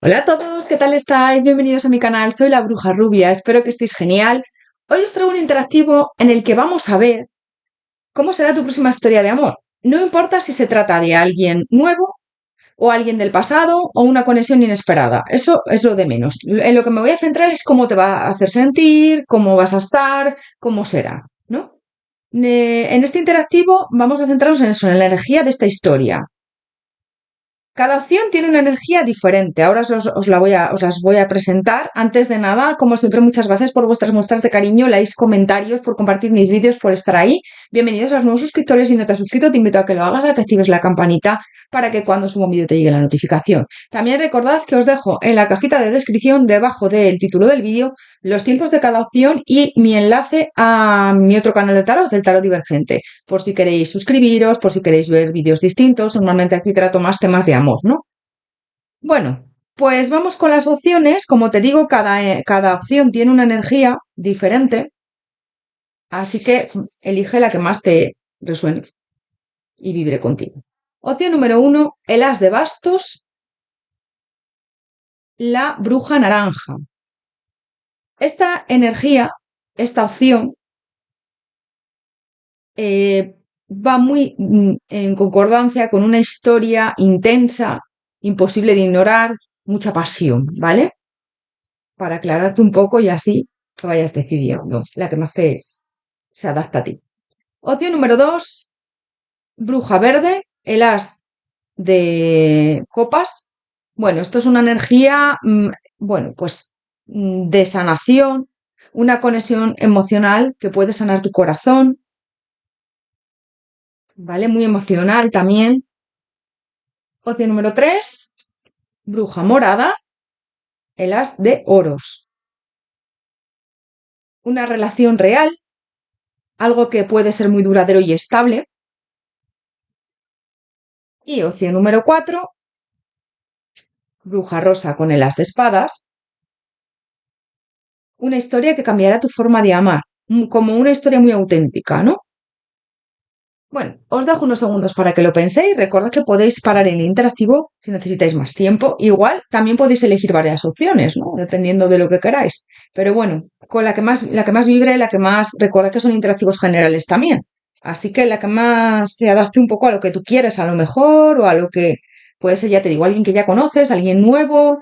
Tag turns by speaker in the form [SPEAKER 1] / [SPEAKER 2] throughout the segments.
[SPEAKER 1] Hola a todos, ¿qué tal estáis? Bienvenidos a mi canal, soy la Bruja Rubia, espero que estéis genial. Hoy os traigo un interactivo en el que vamos a ver cómo será tu próxima historia de amor. No importa si se trata de alguien nuevo o alguien del pasado o una conexión inesperada, eso es lo de menos. En lo que me voy a centrar es cómo te va a hacer sentir, cómo vas a estar, cómo será, ¿no? En este interactivo vamos a centrarnos en eso, en la energía de esta historia. Cada opción tiene una energía diferente. Ahora os las voy a presentar. Antes de nada, como siempre, muchas gracias por vuestras muestras de cariño, likes, comentarios, por compartir mis vídeos, por estar ahí. Bienvenidos a los nuevos suscriptores. Si no te has suscrito, te invito a que lo hagas, a que actives la campanita para que cuando suba un vídeo te llegue la notificación. También recordad que os dejo en la cajita de descripción, debajo del título del vídeo, los tiempos de cada opción y mi enlace a mi otro canal de tarot, el Tarot Divergente, por si queréis suscribiros, por si queréis ver vídeos distintos. Normalmente aquí trato más temas de amor, ¿no? Bueno, pues vamos con las opciones. Como te digo, cada opción tiene una energía diferente, así que elige la que más te resuene y vibre contigo. Opción número 1, el as de bastos, la bruja naranja. Esta energía, esta opción, va muy en concordancia con una historia intensa, imposible de ignorar, mucha pasión, ¿vale? Para aclararte un poco y así que vayas decidiendo la que más se adapta a ti. Opción número 2, bruja verde, el as de copas. Bueno, esto es una energía, bueno, pues de sanación, una conexión emocional que puede sanar tu corazón, ¿vale? Muy emocional también. Opción número 3, bruja morada, el as de oros. Una relación real, algo que puede ser muy duradero y estable. Y opción número 4, bruja rosa con el as de espadas. Una historia que cambiará tu forma de amar, como una historia muy auténtica, ¿no? Bueno, os dejo unos segundos para que lo penséis. Recordad que podéis parar el interactivo si necesitáis más tiempo. Igual también podéis elegir varias opciones, ¿no? Dependiendo de lo que queráis. Pero bueno, con la que más vibre, la que más. Recordad que son interactivos generales también. Así que la que más se adapte un poco a lo que tú quieres, a lo mejor, o a lo que puede ser, ya te digo, alguien que ya conoces, alguien nuevo.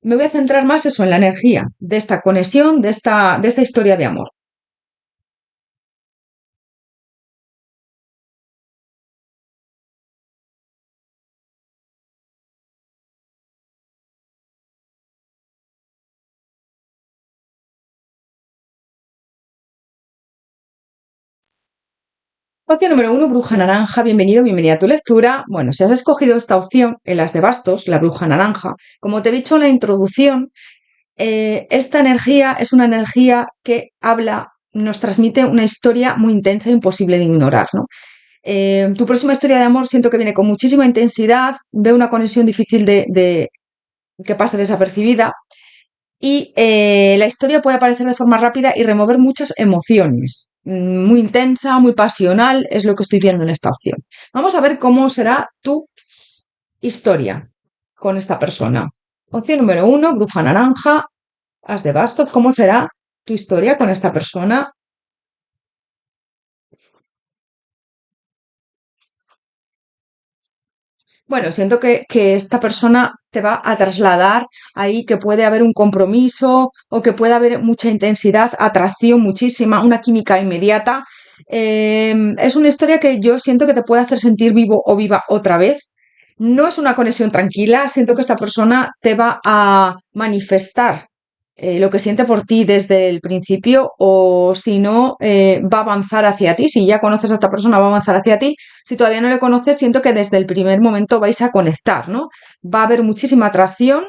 [SPEAKER 1] Me voy a centrar más eso en la energía de esta conexión, de esta historia de amor. Opción número 1, bruja naranja. Bienvenido, bienvenida a tu lectura. Bueno, si has escogido esta opción en las de bastos, la bruja naranja, como te he dicho en la introducción, esta energía es una energía que habla, nos transmite una historia muy intensa e imposible de ignorar, ¿no? Tu próxima historia de amor siento que viene con muchísima intensidad, veo una conexión difícil de que pase desapercibida y la historia puede aparecer de forma rápida y remover muchas emociones. Muy intensa, muy pasional, es lo que estoy viendo en esta opción. Vamos a ver cómo será tu historia con esta persona. Opción número 1, bruja naranja, as de bastos. ¿Cómo será tu historia con esta persona? Bueno, siento que esta persona te va a trasladar ahí que puede haber un compromiso o que puede haber mucha intensidad, atracción muchísima, una química inmediata. Es una historia que yo siento que te puede hacer sentir vivo o viva otra vez. No es una conexión tranquila, siento que esta persona te va a manifestar lo que siente por ti desde el principio o si no, va a avanzar hacia ti. Si ya conoces a esta persona, va a avanzar hacia ti. Si todavía no le conoces, siento que desde el primer momento vais a conectar, ¿no? Va a haber muchísima atracción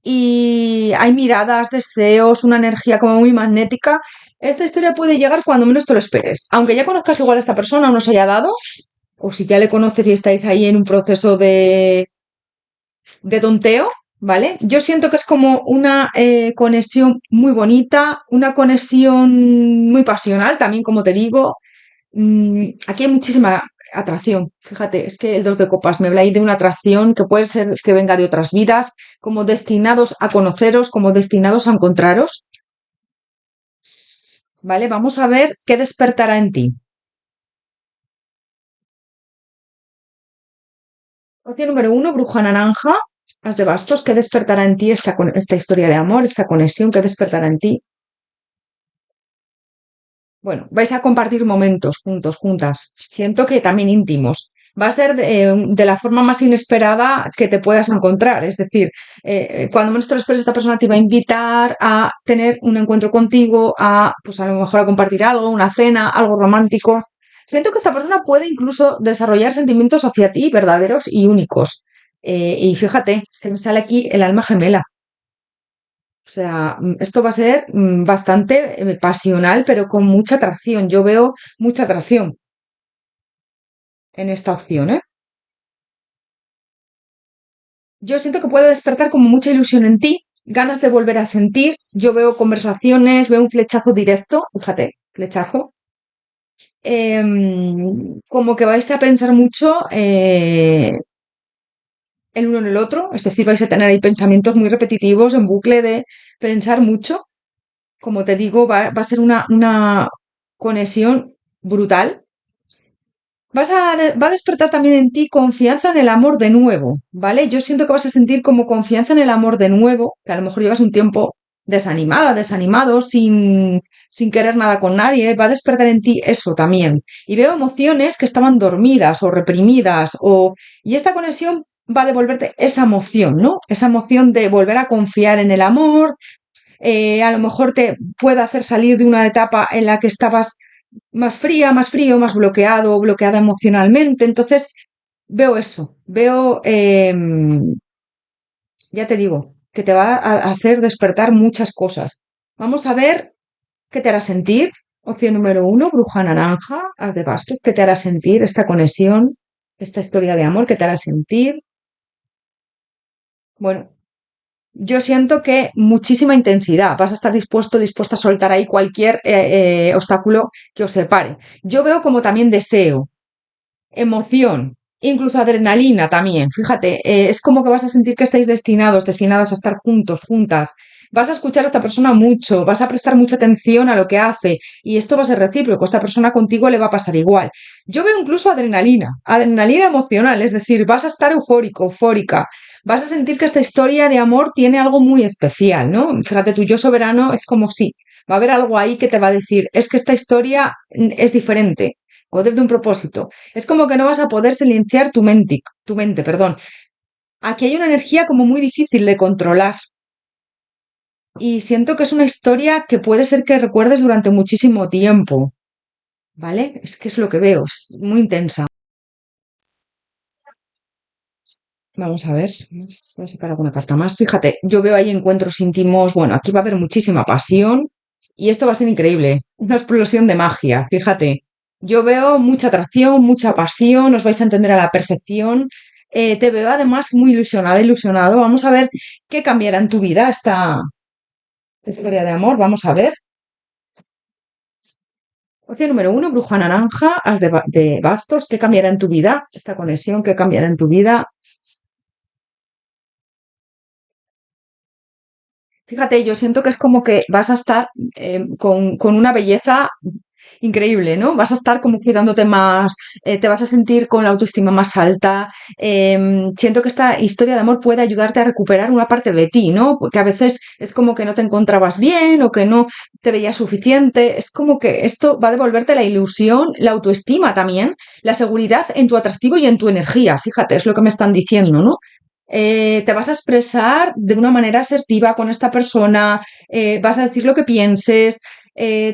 [SPEAKER 1] y hay miradas, deseos, una energía como muy magnética. Esta historia puede llegar cuando menos te lo esperes. Aunque ya conozcas igual a esta persona o no se haya dado, o si ya le conoces y estáis ahí en un proceso de tonteo, ¿vale? Yo siento que es como una conexión muy bonita, una conexión muy pasional, también como te digo. Aquí hay muchísima atracción. Fíjate, es que el 2 de copas me habla ahí de una atracción que puede ser que venga de otras vidas, como destinados a conoceros, como destinados a encontraros. ¿Vale? Vamos a ver qué despertará en ti. Opción número uno, bruja naranja, as de bastos, ¿qué despertará en ti esta historia de amor, esta conexión, qué despertará en ti? Bueno, vais a compartir momentos juntos, juntas. Siento que también íntimos. Va a ser de la forma más inesperada que te puedas encontrar. Es decir, cuando menos te lo esperes, esta persona te va a invitar a tener un encuentro contigo, a, pues a lo mejor a compartir algo, una cena, algo romántico. Siento que esta persona puede incluso desarrollar sentimientos hacia ti verdaderos y únicos. Y fíjate, es que me sale aquí el alma gemela. O sea, esto va a ser bastante pasional, pero con mucha atracción. Yo veo mucha atracción en esta opción, ¿eh? Yo siento que puede despertar como mucha ilusión en ti, ganas de volver a sentir. Yo veo conversaciones, veo un flechazo directo, fíjate, flechazo. Como que vais a pensar mucho el uno en el otro, es decir, vais a tener ahí pensamientos muy repetitivos en bucle de pensar mucho. Como te digo, va a ser una conexión brutal. Va a despertar también en ti confianza en el amor de nuevo, ¿vale? Yo siento que vas a sentir como confianza en el amor de nuevo, que a lo mejor llevas un tiempo desanimada, desanimado, sin querer nada con nadie, va a despertar en ti eso también. Y veo emociones que estaban dormidas o reprimidas, y esta conexión va a devolverte esa emoción, ¿no? Esa emoción de volver a confiar en el amor, a lo mejor te puede hacer salir de una etapa en la que estabas más fría, más frío, más bloqueado, bloqueada emocionalmente. Entonces, veo eso, veo, ya te digo, que te va a hacer despertar muchas cosas. Vamos a ver qué te hará sentir. Opción número uno, bruja naranja, haz de bastos, ¿qué te hará sentir esta conexión, esta historia de amor? ¿Qué te hará sentir? Bueno, yo siento que muchísima intensidad. Vas a estar dispuesta a soltar ahí cualquier obstáculo que os separe. Yo veo como también deseo, emoción, incluso adrenalina también. Fíjate, es como que vas a sentir que estáis destinadas a estar juntos, juntas. Vas a escuchar a esta persona mucho, vas a prestar mucha atención a lo que hace y esto va a ser recíproco. Esta persona contigo le va a pasar igual. Yo veo incluso adrenalina, adrenalina emocional, es decir, vas a estar eufórico, eufórica. Vas a sentir que esta historia de amor tiene algo muy especial, ¿no? Fíjate, tu yo soberano es como si va a haber algo ahí que te va a decir, es que esta historia es diferente, o desde un propósito. Es como que no vas a poder silenciar tu mente, perdón. Aquí hay una energía como muy difícil de controlar y siento que es una historia que puede ser que recuerdes durante muchísimo tiempo, ¿vale? Es que es lo que veo, es muy intensa. Vamos a ver, voy a sacar alguna carta más. Fíjate, yo veo ahí encuentros íntimos, bueno, aquí va a haber muchísima pasión y esto va a ser increíble, una explosión de magia, fíjate. Yo veo mucha atracción, mucha pasión, os vais a entender a la perfección. Te veo además muy ilusionada, ilusionado. Vamos a ver qué cambiará en tu vida esta historia de amor. Vamos a ver. Opción número uno, bruja naranja, as de bastos. ¿Qué cambiará en tu vida? Esta conexión, ¿qué cambiará en tu vida? Fíjate, yo siento que es como que vas a estar con una belleza increíble, ¿no? Vas a estar como cuidándote más, te vas a sentir con la autoestima más alta. Siento que esta historia de amor puede ayudarte a recuperar una parte de ti, ¿no? Porque a veces es como que no te encontrabas bien o que no te veías suficiente. Es como que esto va a devolverte la ilusión, la autoestima también, la seguridad en tu atractivo y en tu energía. Fíjate, es lo que me están diciendo, ¿no? Te vas a expresar de una manera asertiva con esta persona, vas a decir lo que pienses.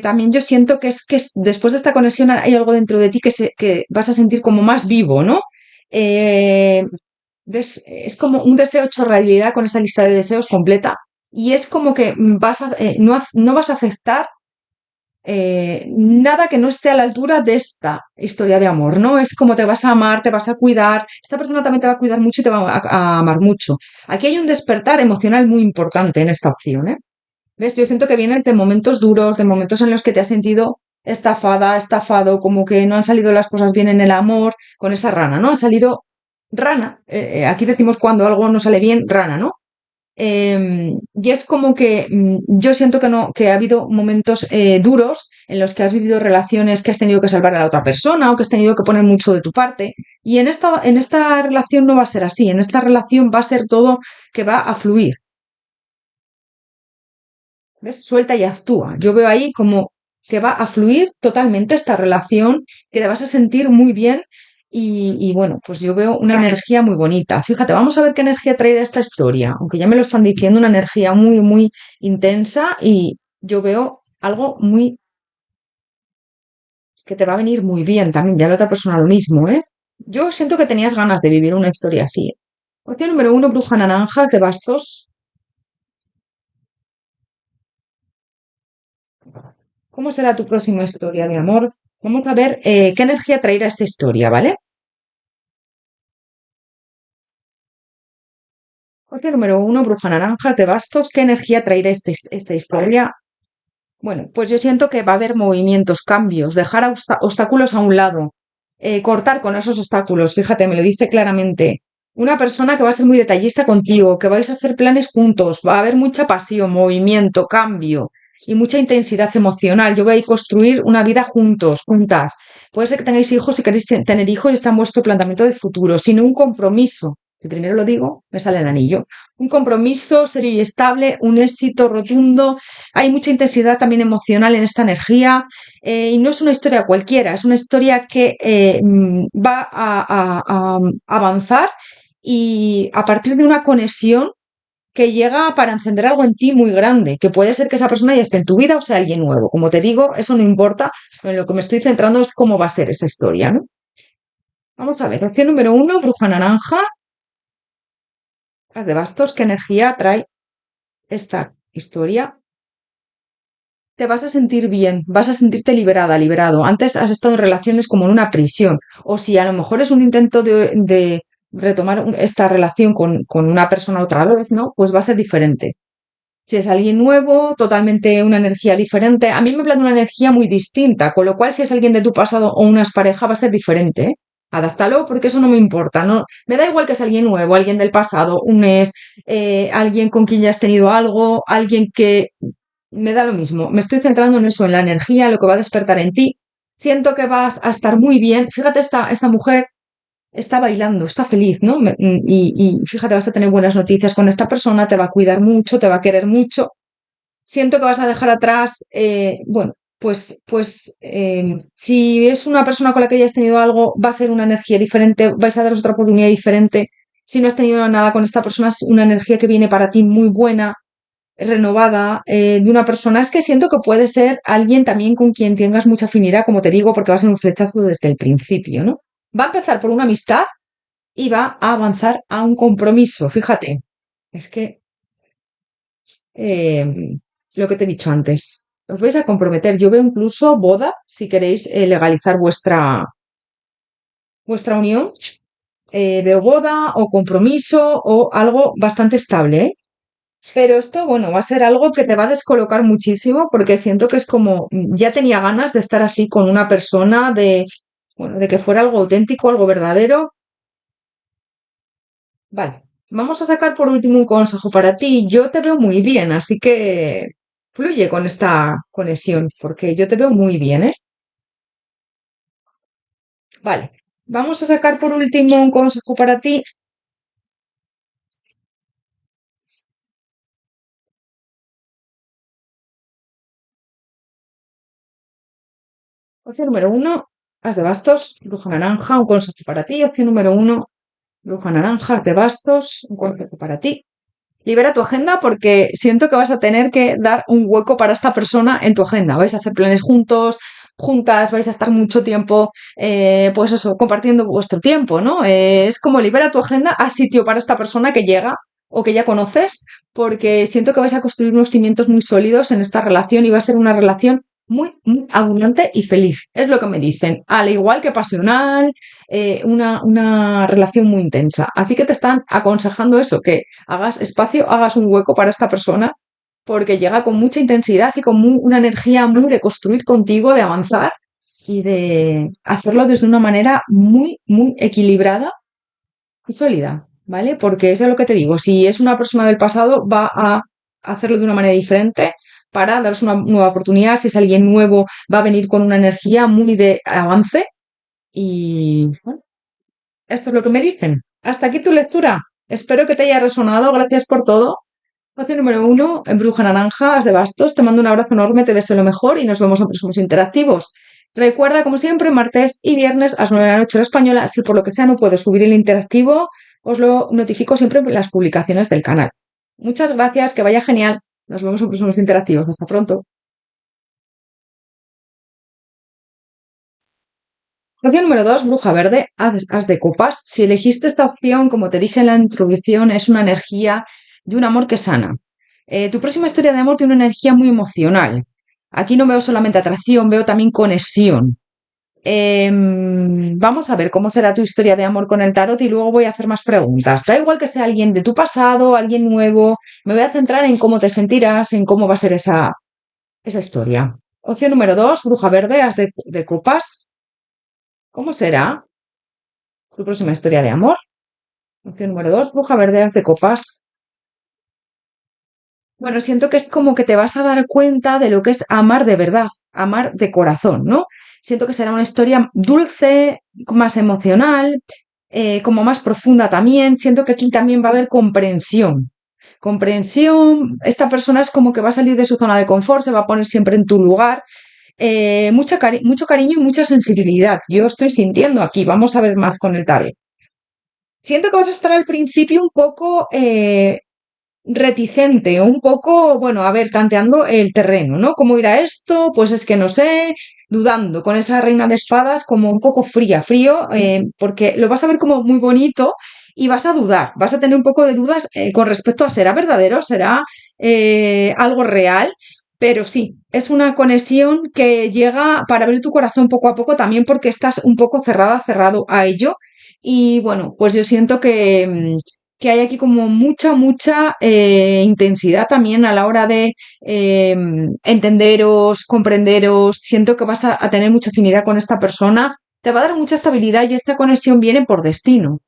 [SPEAKER 1] También yo siento que después de esta conexión hay algo dentro de ti que vas a sentir como más vivo, ¿no? Eh, es como un deseo hecho realidad con esa lista de deseos completa y es como que no vas a aceptar nada que no esté a la altura de esta historia de amor, ¿no? Es como te vas a amar, te vas a cuidar, esta persona también te va a cuidar mucho y te va a amar mucho. Aquí hay un despertar emocional muy importante en esta opción, ¿eh? ¿Ves? Yo siento que vienen de momentos duros, de momentos en los que te has sentido estafada, estafado, como que no han salido las cosas bien en el amor, con esa rana, ¿no? Ha salido rana. Aquí decimos cuando algo no sale bien, rana, ¿no? Y es como que yo siento que no, que ha habido momentos duros en los que has vivido relaciones que has tenido que salvar a la otra persona o que has tenido que poner mucho de tu parte. Y en esta relación no va a ser así. En esta relación va a ser todo que va a fluir. ¿Ves? Suelta y actúa. Yo veo ahí como que va a fluir totalmente esta relación, que te vas a sentir muy bien y bueno, pues yo veo una energía muy bonita. Fíjate, vamos a ver qué energía traerá esta historia, aunque ya me lo están diciendo, una energía muy, muy intensa y yo veo algo muy que te va a venir muy bien también, ya la otra persona lo mismo, ¿eh? Yo siento que tenías ganas de vivir una historia así. Opción número uno, bruja naranja de bastos. ¿Cómo será tu próxima historia, mi amor? Vamos a ver qué energía traerá esta historia, ¿vale? Opción número uno, bruja naranja de bastos. ¿Qué energía traerá esta historia? Bueno, pues yo siento que va a haber movimientos, cambios, dejar obstáculos a un lado, cortar con esos obstáculos. Fíjate, me lo dice claramente. Una persona que va a ser muy detallista contigo, que vais a hacer planes juntos, va a haber mucha pasión, movimiento, cambio y mucha intensidad emocional. Yo voy a construir una vida juntos, juntas. Puede ser que tengáis hijos si queréis tener hijos y está en vuestro planteamiento de futuro, sino un compromiso. Si primero lo digo, me sale el anillo. Un compromiso serio y estable, un éxito rotundo. Hay mucha intensidad también emocional en esta energía y no es una historia cualquiera, es una historia que va a avanzar y a partir de una conexión que llega para encender algo en ti muy grande, que puede ser que esa persona ya esté en tu vida o sea alguien nuevo. Como te digo, eso no importa, en lo que me estoy centrando es cómo va a ser esa historia, ¿no? Vamos a ver, opción número uno, bruja naranja, las de bastos, ¿qué energía trae esta historia? Te vas a sentir bien, vas a sentirte liberada, liberado. Antes has estado en relaciones como en una prisión. O si a lo mejor es un intento de retomar esta relación con una persona otra vez, ¿no? Pues va a ser diferente. Si es alguien nuevo, totalmente una energía diferente. A mí me habla de una energía muy distinta, con lo cual si es alguien de tu pasado o una pareja va a ser diferente, ¿eh? Adáptalo porque eso no me importa, ¿no? Me da igual que es alguien nuevo, alguien del pasado, un ex, alguien con quien ya has tenido algo, alguien que me da lo mismo. Me estoy centrando en eso, en la energía, lo que va a despertar en ti. Siento que vas a estar muy bien. Fíjate, esta mujer está bailando, está feliz, ¿no? Y fíjate, vas a tener buenas noticias con esta persona, te va a cuidar mucho, te va a querer mucho. Siento que vas a dejar atrás, bueno, pues si es una persona con la que hayas tenido algo, va a ser una energía diferente, vais a daros otra oportunidad diferente. Si no has tenido nada con esta persona, es una energía que viene para ti muy buena, renovada, de una persona. Es que siento que puede ser alguien también con quien tengas mucha afinidad, como te digo, porque va a ser un flechazo desde el principio, ¿no? Va a empezar por una amistad y va a avanzar a un compromiso. Fíjate, es que eh, lo que te he dicho antes, os vais a comprometer. Yo veo incluso boda, si queréis legalizar vuestra unión. Veo boda o compromiso o algo bastante estable, ¿eh? Pero esto, bueno, va a ser algo que te va a descolocar muchísimo porque siento que es como, ya tenía ganas de estar así con una persona, bueno, de que fuera algo auténtico, algo verdadero. Vale, vamos a sacar por último un consejo para ti. Yo te veo muy bien, así que fluye con esta conexión porque yo te veo muy bien, ¿eh? Vale, vamos a sacar por último un consejo para ti. Opción número uno, as de bastos, bruja naranja, un consejo para ti. Opción número uno, bruja naranja, as de bastos, un consejo para ti. Libera tu agenda porque siento que vas a tener que dar un hueco para esta persona en tu agenda. Vais a hacer planes juntos, juntas, vais a estar mucho tiempo, pues eso, compartiendo vuestro tiempo, ¿no? Es como libera tu agenda a sitio para esta persona que llega o que ya conoces, porque siento que vais a construir unos cimientos muy sólidos en esta relación y va a ser una relación muy, muy abundante y feliz. Es lo que me dicen. Al igual que pasional, una relación muy intensa. Así que te están aconsejando eso, que hagas espacio, hagas un hueco para esta persona porque llega con mucha intensidad y con una energía muy de construir contigo, de avanzar y de hacerlo desde una manera muy, muy equilibrada y sólida, ¿vale? Porque es de lo que te digo, si es una persona del pasado, va a hacerlo de una manera diferente para daros una nueva oportunidad. Si es alguien nuevo, va a venir con una energía muy de avance y bueno, esto es lo que me dicen. Hasta aquí tu lectura. Espero que te haya resonado. Gracias por todo. Opción número uno, en Bruja Naranja, As de Bastos. Te mando un abrazo enorme, te deseo lo mejor y nos vemos en próximos interactivos. Recuerda, como siempre, martes y viernes a las 9 de la noche hora española. Si por lo que sea no puedo subir el interactivo, os lo notifico siempre en las publicaciones del canal. Muchas gracias, que vaya genial. Nos vemos en próximos interactivos. Hasta pronto. Opción número 2, Bruja Verde, As de Copas. Si elegiste esta opción, como te dije en la introducción, es una energía de un amor que sana. Tu próxima historia de amor tiene una energía muy emocional. Aquí no veo solamente atracción, veo también conexión. Vamos a ver cómo será tu historia de amor con el tarot y luego voy a hacer más preguntas. Da igual que sea alguien de tu pasado, alguien nuevo. Me voy a centrar en cómo te sentirás, en cómo va a ser esa historia. Opción número 2, Bruja Verde, As de Copas. ¿Cómo será tu próxima historia de amor? Opción número 2, Bruja Verde, As de Copas. Bueno, siento que es como que te vas a dar cuenta de lo que es amar de verdad, amar de corazón, ¿no? Siento que será una historia dulce, más emocional, como más profunda también. Siento que aquí también va a haber comprensión. Comprensión, esta persona es como que va a salir de su zona de confort, se va a poner siempre en tu lugar. Mucho cariño y mucha sensibilidad. Yo estoy sintiendo aquí, vamos a ver más con el tarot. Siento que vas a estar al principio un poco reticente, un poco, bueno, a ver, tanteando el terreno, ¿no? ¿Cómo irá esto? Pues es que no sé, dudando, con esa reina de espadas como un poco frío, porque lo vas a ver como muy bonito y vas a dudar, vas a tener un poco de dudas con respecto a será verdadero, será algo real. Pero sí, es una conexión que llega para abrir tu corazón poco a poco también porque estás un poco cerrado a ello. Y bueno, pues yo siento que hay aquí como mucha intensidad también a la hora de entenderos, comprenderos. Siento que vas a tener mucha afinidad con esta persona, te va a dar mucha estabilidad y esta conexión viene por destino.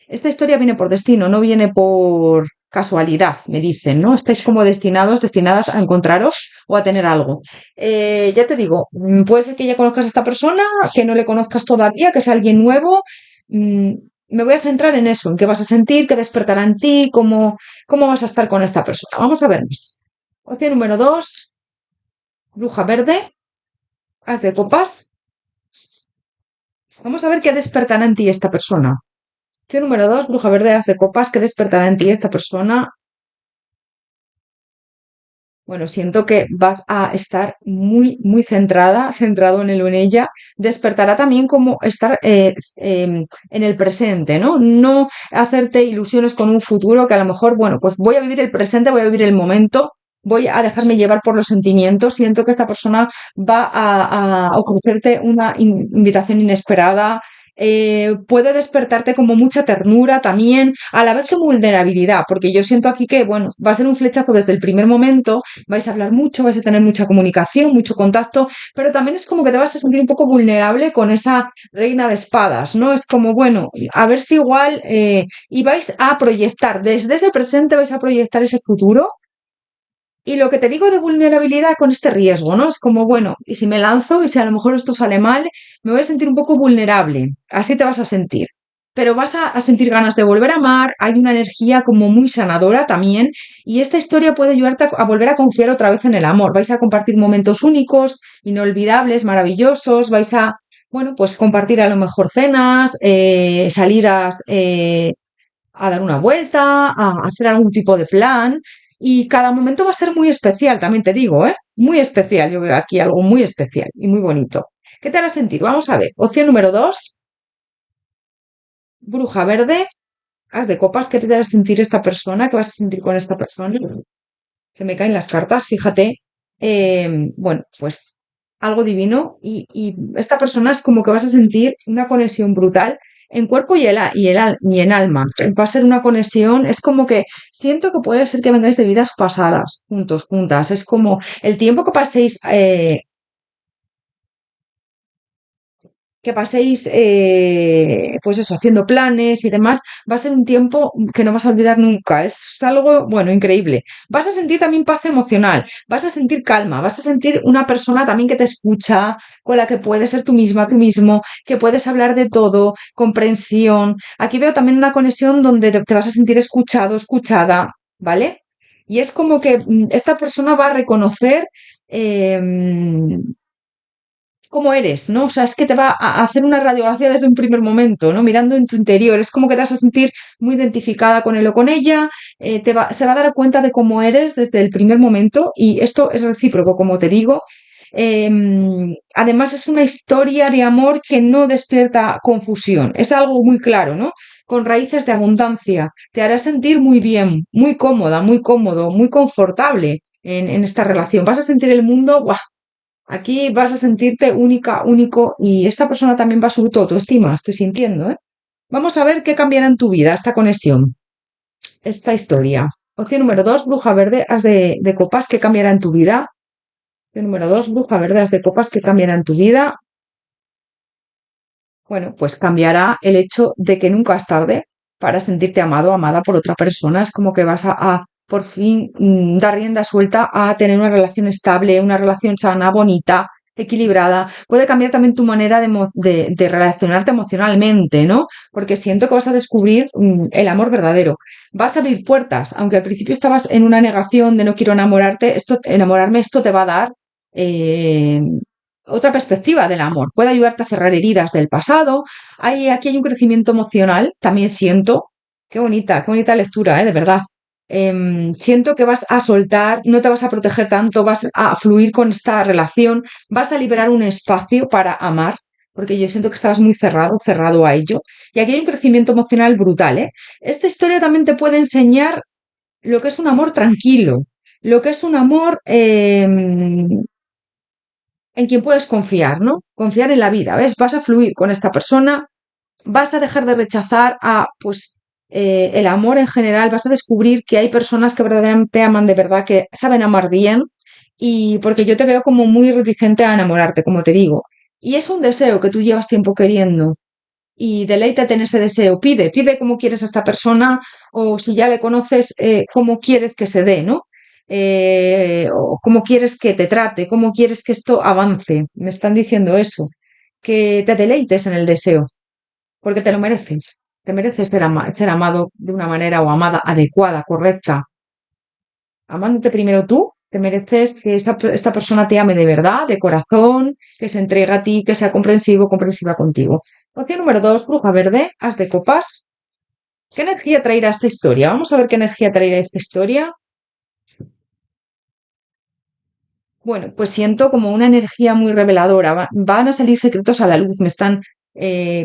[SPEAKER 1] Esta historia viene por destino, no viene por casualidad, me dicen, ¿no? Estáis como destinadas a encontraros o a tener algo. Ya te digo, puede ser que ya conozcas a esta persona, que no le conozcas todavía, que sea alguien nuevo. Mm, Me voy a centrar en eso, en qué vas a sentir, qué despertará en ti, cómo vas a estar con esta persona. Vamos a ver más. Opción número 2, Bruja Verde, As de Copas. Vamos a ver qué despertará en ti esta persona. Opción número 2, Bruja Verde, As de Copas, ¿qué despertará en ti esta persona? Bueno, siento que vas a estar muy centrado en él o en ella. Despertará también como estar en el presente, ¿no? No hacerte ilusiones con un futuro que a lo mejor, bueno, pues voy a vivir el presente, voy a vivir el momento, voy a dejarme llevar por los sentimientos. Siento que esta persona va a ofrecerte una invitación inesperada. Puede despertarte como mucha ternura también, a la vez su vulnerabilidad, porque yo siento aquí que, bueno, va a ser un flechazo desde el primer momento, vais a hablar mucho, vais a tener mucha comunicación, mucho contacto, pero también es como que te vas a sentir un poco vulnerable con esa reina de espadas, ¿no? Es como, bueno, a ver si igual, y vais a proyectar, desde ese presente vais a proyectar ese futuro. Y lo que te digo de vulnerabilidad con este riesgo, ¿no? Es como, bueno, y si me lanzo y si a lo mejor esto sale mal, me voy a sentir un poco vulnerable. Así te vas a sentir. Pero vas a sentir ganas de volver a amar, hay una energía como muy sanadora también, y esta historia puede ayudarte a volver a confiar otra vez en el amor. Vais a compartir momentos únicos, inolvidables, maravillosos, vais a, bueno, pues compartir a lo mejor cenas, salidas a dar una vuelta, a hacer algún tipo de plan, y cada momento va a ser muy especial, también te digo, ¿eh? Muy especial, yo veo aquí algo muy especial y muy bonito. ¿Qué te hará sentir? Vamos a ver. Opción número 2, Bruja Verde, As de Copas. ¿Qué te hará sentir esta persona? ¿Qué vas a sentir con esta persona? Se me caen las cartas, fíjate. Bueno, pues algo divino y esta persona es como que vas a sentir una conexión brutal. en cuerpo y en alma. Va a ser una conexión, es como que siento que puede ser que vengáis de vidas pasadas, juntos, juntas. Es como el tiempo que paséis, pues eso, haciendo planes y demás, va a ser un tiempo que no vas a olvidar nunca. Es algo, bueno, increíble. Vas a sentir también paz emocional, vas a sentir calma, vas a sentir una persona también que te escucha, con la que puedes ser tú misma, tú mismo, que puedes hablar de todo, comprensión. Aquí veo también una conexión donde te vas a sentir escuchado, escuchada, ¿vale? Y es como que esta persona va a reconocer cómo eres, ¿no? O sea, es que te va a hacer una radiografía desde un primer momento, ¿no? Mirando en tu interior. Es como que te vas a sentir muy identificada con él o con ella, se va a dar cuenta de cómo eres desde el primer momento y esto es recíproco, como te digo. Además, es una historia de amor que no despierta confusión. Es algo muy claro, ¿no? Con raíces de abundancia. Te hará sentir muy bien, muy cómoda, muy cómodo, muy confortable en esta relación. Vas a sentir el mundo, ¡buah! Aquí vas a sentirte única, único y esta persona también va a subir tu autoestima, estoy sintiendo, ¿eh? Vamos a ver qué cambiará en tu vida esta conexión, esta historia. Opción número 2, bruja verde, as de copas, ¿qué cambiará en tu vida? Opción número 2, bruja verde, as de copas, ¿qué cambiará en tu vida? Bueno, pues cambiará el hecho de que nunca es tarde para sentirte amado o amada por otra persona. Es como que vas a por fin dar rienda suelta a tener una relación estable, una relación sana, bonita, equilibrada. Puede cambiar también tu manera de relacionarte emocionalmente, ¿no? Porque siento que vas a descubrir el amor verdadero. Vas a abrir puertas, aunque al principio estabas en una negación de no quiero enamorarme, esto te va a dar eh, otra perspectiva del amor. Puede ayudarte a cerrar heridas del pasado. Aquí hay un crecimiento emocional, también siento. Qué bonita lectura, de verdad. Siento que vas a soltar, no te vas a proteger tanto, vas a fluir con esta relación, vas a liberar un espacio para amar, porque yo siento que estabas muy cerrado, cerrado a ello. Y aquí hay un crecimiento emocional brutal, ¿eh? Esta historia también te puede enseñar lo que es un amor tranquilo, lo que es un amor en quien puedes confiar, ¿no? Confiar en la vida, ¿ves? Vas a fluir con esta persona, vas a dejar de rechazar pues, el amor en general, vas a descubrir que hay personas que verdaderamente aman de verdad, que saben amar bien, y porque yo te veo como muy reticente a enamorarte, como te digo. Y es un deseo que tú llevas tiempo queriendo. Y deleítate en ese deseo, pide cómo quieres a esta persona o si ya le conoces, cómo quieres que se dé, ¿no? O cómo quieres que te trate, cómo quieres que esto avance. Me están diciendo eso, que te deleites en el deseo, porque te lo mereces. Te mereces ser amado de una manera o amada adecuada, correcta. Amándote primero tú, te mereces que esta persona te ame de verdad, de corazón, que se entregue a ti, que sea comprensivo, comprensiva contigo. Opción número 2, bruja verde, as de copas. ¿Qué energía traerá esta historia? Vamos a ver qué energía traerá esta historia. Bueno, pues siento como una energía muy reveladora. Van a salir secretos a la luz.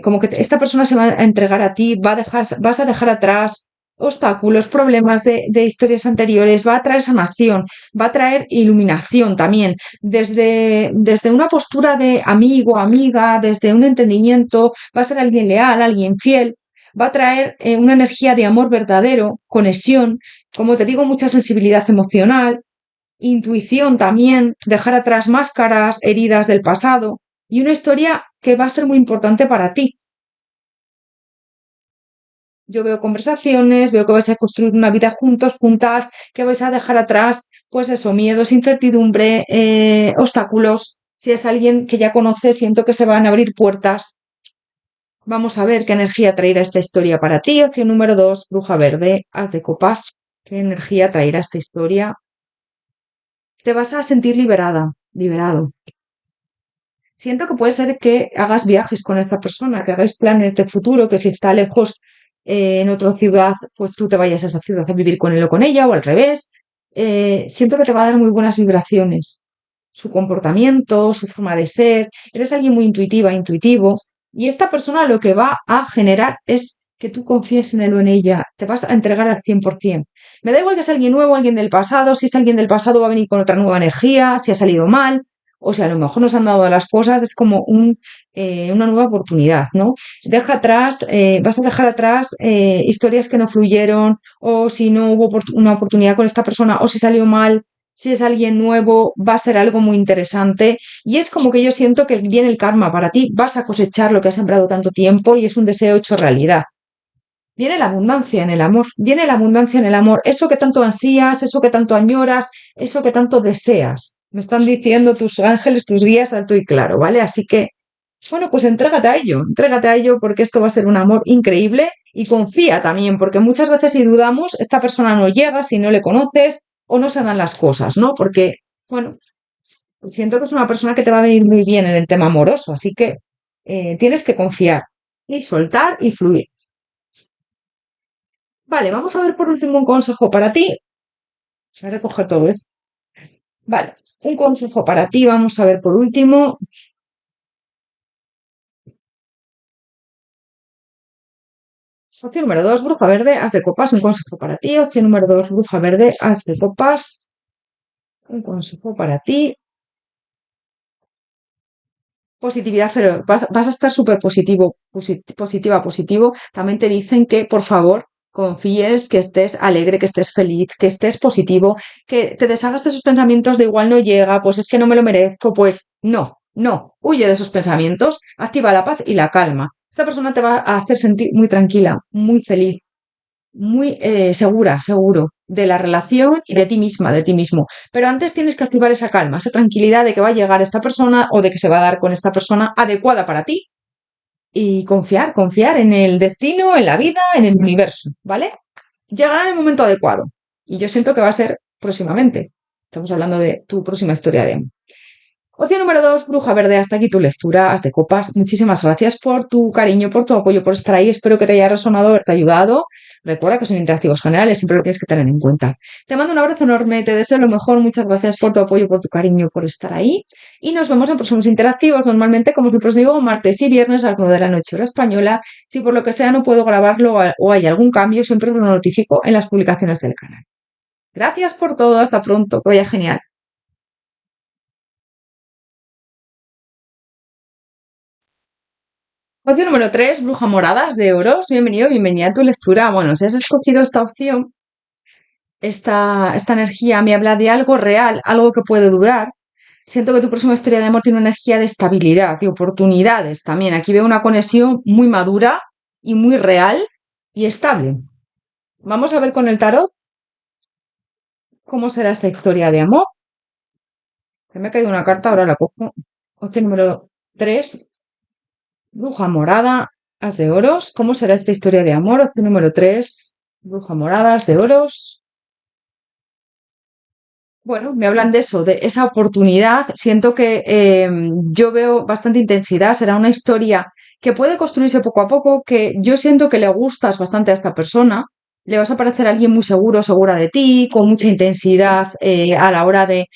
[SPEAKER 1] Como que esta persona se va a entregar a ti, vas a dejar atrás obstáculos, problemas de historias anteriores, va a traer sanación, va a traer iluminación también, desde una postura de amigo, amiga, desde un entendimiento, va a ser alguien leal, alguien fiel, va a traer una energía de amor verdadero, conexión, como te digo, mucha sensibilidad emocional, intuición también, dejar atrás máscaras, heridas del pasado y una historia que va a ser muy importante para ti. Yo veo conversaciones, veo que vais a construir una vida juntos, juntas, que vais a dejar atrás, pues eso, miedos, incertidumbre, obstáculos. Si es alguien que ya conoces, siento que se van a abrir puertas. Vamos a ver qué energía traerá esta historia para ti. Opción número 2, bruja verde, haz de copas. ¿Qué energía traerá esta historia? Te vas a sentir liberada, liberado. Siento que puede ser que hagas viajes con esta persona, que hagáis planes de futuro, que si está lejos en otra ciudad, pues tú te vayas a esa ciudad a vivir con él o con ella, o al revés. Siento que te va a dar muy buenas vibraciones. Su comportamiento, su forma de ser. Eres alguien muy intuitiva, intuitivo. Y esta persona lo que va a generar es que tú confíes en él o en ella. Te vas a entregar al 100%. Me da igual que es alguien nuevo, alguien del pasado. Si es alguien del pasado va a venir con otra nueva energía, si ha salido mal o si a lo mejor nos han dado las cosas, es como una nueva oportunidad, ¿no? Deja atrás, vas a dejar atrás historias que no fluyeron, o si no hubo una oportunidad con esta persona, o si salió mal, si es alguien nuevo, va a ser algo muy interesante. Y es como que yo siento que viene el karma para ti, vas a cosechar lo que has sembrado tanto tiempo y es un deseo hecho realidad. Viene la abundancia en el amor, viene la abundancia en el amor, eso que tanto ansías, eso que tanto añoras, eso que tanto deseas. Me están diciendo tus ángeles, tus guías alto y claro, ¿vale? Así que, bueno, pues entrégate a ello porque esto va a ser un amor increíble y confía también, porque muchas veces si dudamos, esta persona no llega si no le conoces o no se dan las cosas, ¿no? Porque, bueno, siento que es una persona que te va a venir muy bien en el tema amoroso, así que tienes que confiar y soltar y fluir. Vale, vamos a ver por último un consejo para ti. Voy a recoger todo esto. Vale, un consejo para ti. Vamos a ver por último. Opción número 2, bruja verde, as de copas. Un consejo para ti. Opción número 2, bruja verde, as de copas. Un consejo para ti. Positividad cero. Vas a estar súper positivo. También te dicen que, por favor, confíes, que estés alegre, que estés feliz, que estés positivo, que te deshagas de esos pensamientos de igual no llega, pues es que no me lo merezco, pues no. Huye de esos pensamientos, activa la paz y la calma. Esta persona te va a hacer sentir muy tranquila, muy feliz, muy seguro de la relación y de ti misma, de ti mismo. Pero antes tienes que activar esa calma, esa tranquilidad de que va a llegar esta persona o de que se va a dar con esta persona adecuada para ti y confiar en el destino, en la vida, en el universo, ¿vale? Llegará en el momento adecuado y yo siento que va a ser próximamente. Estamos hablando de tu próxima historia de amor. Opción número 2, bruja verde, hasta aquí tu lectura, haz de copas. Muchísimas gracias por tu cariño, por tu apoyo, por estar ahí. Espero que te haya resonado, haberte ayudado. Recuerda que son interactivos generales, siempre lo tienes que tener en cuenta. Te mando un abrazo enorme, te deseo lo mejor. Muchas gracias por tu apoyo, por tu cariño, por estar ahí. Y nos vemos en próximos interactivos, normalmente, como siempre os digo, martes y viernes a las 9 de la noche hora española. Si por lo que sea no puedo grabarlo o hay algún cambio, siempre lo notifico en las publicaciones del canal. Gracias por todo, hasta pronto, que vaya genial. Opción número 3, Bruja Moradas de Oros. Bienvenido, bienvenida a tu lectura. Bueno, si has escogido esta opción, esta energía me habla de algo real, algo que puede durar. Siento que tu próxima historia de amor tiene una energía de estabilidad, de oportunidades también. Aquí veo una conexión muy madura y muy real y estable. Vamos a ver con el tarot cómo será esta historia de amor. Se me ha caído una carta, ahora la cojo. Opción número 3, Bruja morada, as de oros. ¿Cómo será esta historia de amor? Opción número 3, bruja morada, as de oros. Bueno, me hablan de eso, de esa oportunidad. Siento que yo veo bastante intensidad. Será una historia que puede construirse poco a poco, que yo siento que le gustas bastante a esta persona. Le vas a parecer alguien muy seguro, segura de ti, con mucha intensidad a la hora de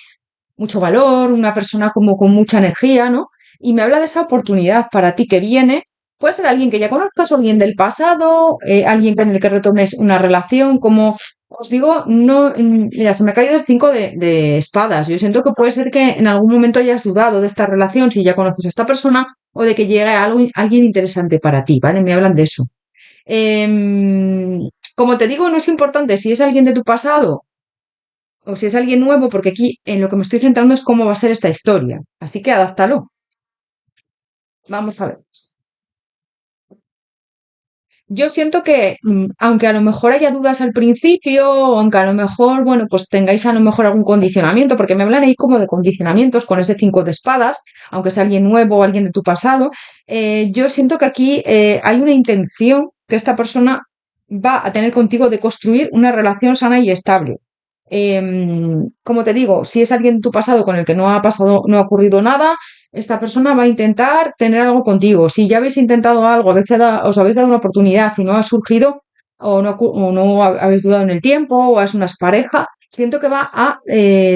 [SPEAKER 1] mucho valor, una persona como con mucha energía, ¿no? Y me habla de esa oportunidad para ti que viene. Puede ser alguien que ya conozcas o alguien del pasado, alguien con el que retomes una relación, como os digo, no, mira, se me ha caído el 5 de espadas. Yo siento que puede ser que en algún momento hayas dudado de esta relación, si ya conoces a esta persona, o de que llegue alguien interesante para ti, ¿vale? Me hablan de eso. Como te digo, no es importante si es alguien de tu pasado o si es alguien nuevo, porque aquí en lo que me estoy centrando es cómo va a ser esta historia. Así que adáptalo. Vamos a ver. Yo siento que, aunque a lo mejor haya dudas al principio, o aunque a lo mejor, bueno, pues tengáis a lo mejor algún condicionamiento, porque me hablan ahí como de condicionamientos con ese 5 de espadas, aunque sea alguien nuevo o alguien de tu pasado, yo siento que aquí hay una intención que esta persona va a tener contigo de construir una relación sana y estable. Como te digo, si es alguien de tu pasado con el que no ha pasado, no ha ocurrido nada, esta persona va a intentar tener algo contigo. Si ya habéis intentado algo, os habéis dado una oportunidad y no ha surgido, o no habéis dudado en el tiempo, o es una pareja, siento que va a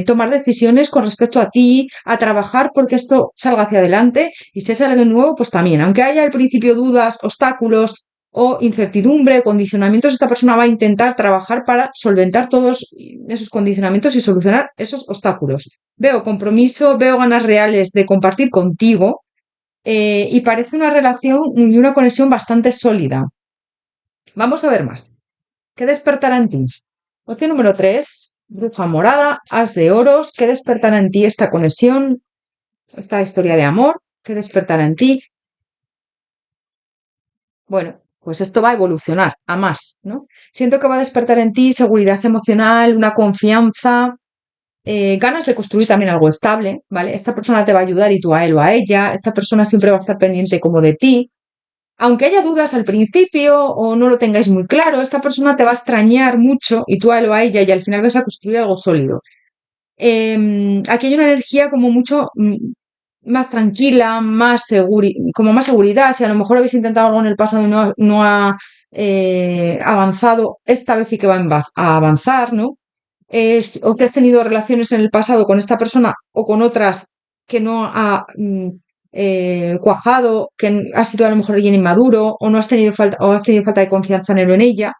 [SPEAKER 1] tomar decisiones con respecto a ti, a trabajar porque esto salga hacia adelante. Y si es alguien nuevo, pues también, aunque haya al principio dudas, obstáculos o incertidumbre, condicionamientos, esta persona va a intentar trabajar para solventar todos esos condicionamientos y solucionar esos obstáculos. Veo compromiso, veo ganas reales de compartir contigo, y parece una relación y una conexión bastante sólida. Vamos a ver más. ¿Qué despertará en ti? Opción número 3, bruja morada, as de oros. ¿Qué despertará en ti esta conexión, esta historia de amor? ¿Qué despertará en ti? Bueno, pues esto va a evolucionar a más, ¿no? Siento que va a despertar en ti seguridad emocional, una confianza, ganas de construir también algo estable, ¿vale? Esta persona te va a ayudar y tú a él o a ella. Esta persona siempre va a estar pendiente como de ti. Aunque haya dudas al principio o no lo tengáis muy claro, esta persona te va a extrañar mucho y tú a él o a ella y al final vas a construir algo sólido. Aquí hay una energía como mucho más tranquila, como más seguridad. Si a lo mejor habéis intentado algo en el pasado y no ha avanzado, esta vez sí que va a avanzar, ¿no? O que has tenido relaciones en el pasado con esta persona o con otras que no ha cuajado, que has sido a lo mejor alguien inmaduro o no has tenido falta o has tenido falta de confianza en él o en ella.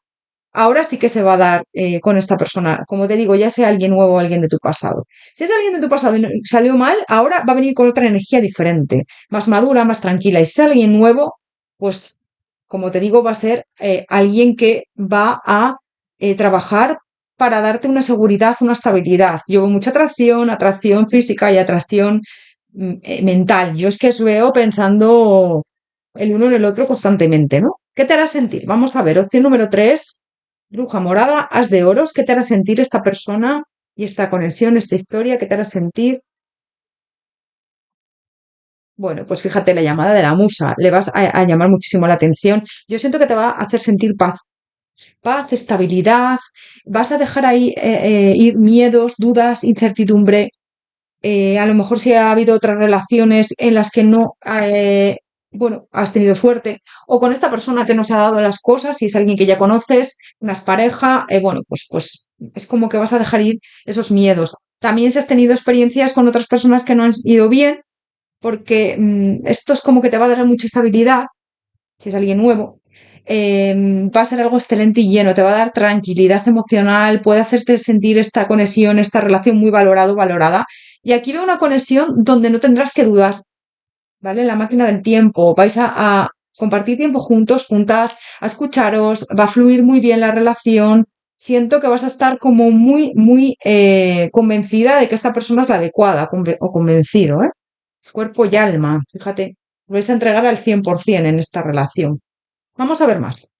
[SPEAKER 1] Ahora sí que se va a dar con esta persona, como te digo, ya sea alguien nuevo o alguien de tu pasado. Si es alguien de tu pasado y salió mal, ahora va a venir con otra energía diferente, más madura, más tranquila. Y si es alguien nuevo, pues, como te digo, va a ser alguien que va a trabajar para darte una seguridad, una estabilidad. Yo veo mucha atracción, atracción física y atracción mental. Yo es que os veo pensando el uno en el otro constantemente, ¿no? ¿Qué te hará sentir? Vamos a ver, opción número 3. Bruja morada, as de oros. ¿Qué te hará sentir esta persona y esta conexión, esta historia? ¿Qué te hará sentir? Bueno, pues fíjate, la llamada de la musa, le vas a llamar muchísimo la atención. Yo siento que te va a hacer sentir paz, paz, estabilidad. Vas a dejar ahí ir miedos, dudas, incertidumbre. A lo mejor si ha habido otras relaciones en las que no, bueno, has tenido suerte, o con esta persona que no se ha dado las cosas, si es alguien que ya conoces, una pareja, bueno, pues es como que vas a dejar ir esos miedos. También si has tenido experiencias con otras personas que no han ido bien, porque esto es como que te va a dar mucha estabilidad, si es alguien nuevo. Va a ser algo excelente y lleno, te va a dar tranquilidad emocional, puede hacerte sentir esta conexión, esta relación muy valorada. Y aquí veo una conexión donde no tendrás que dudar, ¿vale? La máquina del tiempo, vais a compartir tiempo juntos, juntas, a escucharos, va a fluir muy bien la relación. Siento que vas a estar como muy convencida de que esta persona es la adecuada, o convencido, ¿eh? Cuerpo y alma, fíjate, vais a entregar al 100% en esta relación. Vamos a ver más.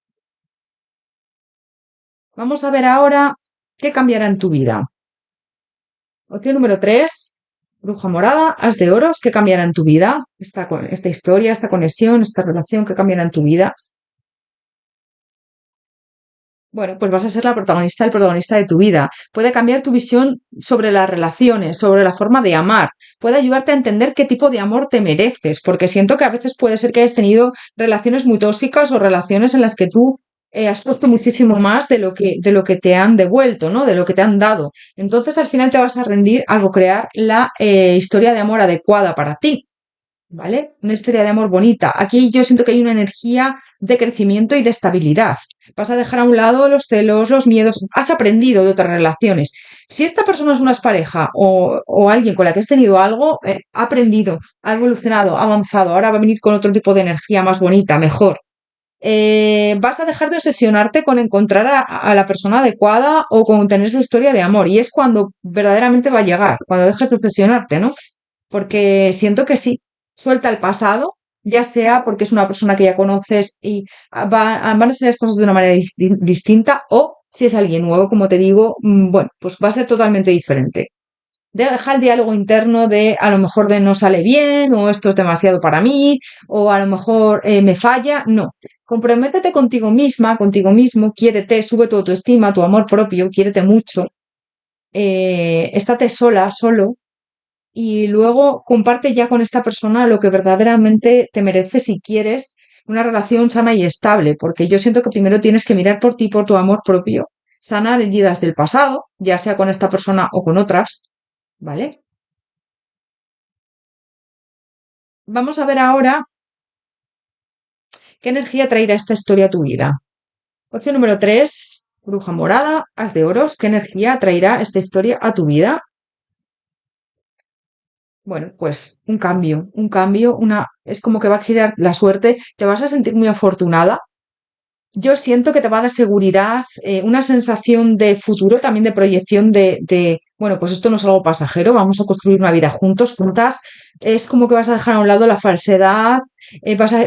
[SPEAKER 1] Vamos a ver ahora qué cambiará en tu vida. Opción número 3, bruja morada, as de oros, ¿qué cambiará en tu vida? Esta historia, esta conexión, esta relación, ¿qué cambiará en tu vida? Bueno, pues vas a ser la protagonista, el protagonista de tu vida. Puede cambiar tu visión sobre las relaciones, sobre la forma de amar. Puede ayudarte a entender qué tipo de amor te mereces, porque siento que a veces puede ser que hayas tenido relaciones muy tóxicas o relaciones en las que tú has puesto muchísimo más de lo que te han devuelto, ¿no? De lo que te han dado. Entonces, al final te vas a rendir a crear la historia de amor adecuada para ti. ¿Vale? Una historia de amor bonita. Aquí yo siento que hay una energía de crecimiento y de estabilidad. Vas a dejar a un lado los celos, los miedos. Has aprendido de otras relaciones. Si esta persona es una pareja o alguien con la que has tenido algo, ha aprendido, ha evolucionado, ha avanzado. Ahora va a venir con otro tipo de energía más bonita, mejor. Vas a dejar de obsesionarte con encontrar a la persona adecuada o con tener esa historia de amor. Y es cuando verdaderamente va a llegar, cuando dejes de obsesionarte, ¿no? Porque siento que sí, suelta el pasado, ya sea porque es una persona que ya conoces y van a ser las cosas de una manera distinta, o si es alguien nuevo, como te digo, bueno, pues va a ser totalmente diferente. Deja el diálogo interno de a lo mejor de no sale bien, o esto es demasiado para mí, o a lo mejor me falla. No. Comprométete contigo misma, contigo mismo, quiérete, sube tu autoestima, tu amor propio, quiérete mucho, estate sola, solo, y luego comparte ya con esta persona lo que verdaderamente te mereces si quieres una relación sana y estable, porque yo siento que primero tienes que mirar por ti, por tu amor propio, sanar heridas del pasado, ya sea con esta persona o con otras, ¿vale? Vamos a ver ahora ¿Qué energía traerá esta historia a tu vida? Opción número 3, bruja morada, as de oros. ¿Qué energía traerá esta historia a tu vida? Bueno, pues un cambio, es como que va a girar la suerte, te vas a sentir muy afortunada. Yo siento que te va a dar seguridad, una sensación de futuro, también de proyección bueno, pues esto no es algo pasajero, vamos a construir una vida juntos, juntas. Es como que vas a dejar a un lado la falsedad,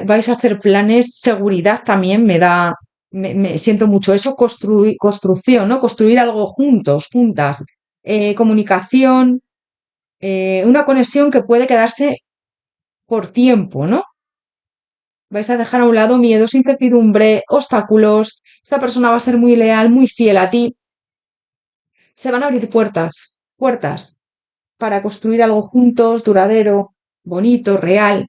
[SPEAKER 1] vais a hacer planes, seguridad también me siento mucho eso, construcción, ¿no? Construir algo juntos, juntas. Comunicación, una conexión que puede quedarse por tiempo, ¿no? Vais a dejar a un lado miedos, incertidumbre, obstáculos. Esta persona va a ser muy leal, muy fiel a ti. Se van a abrir puertas, puertas para construir algo juntos, duradero, bonito, real.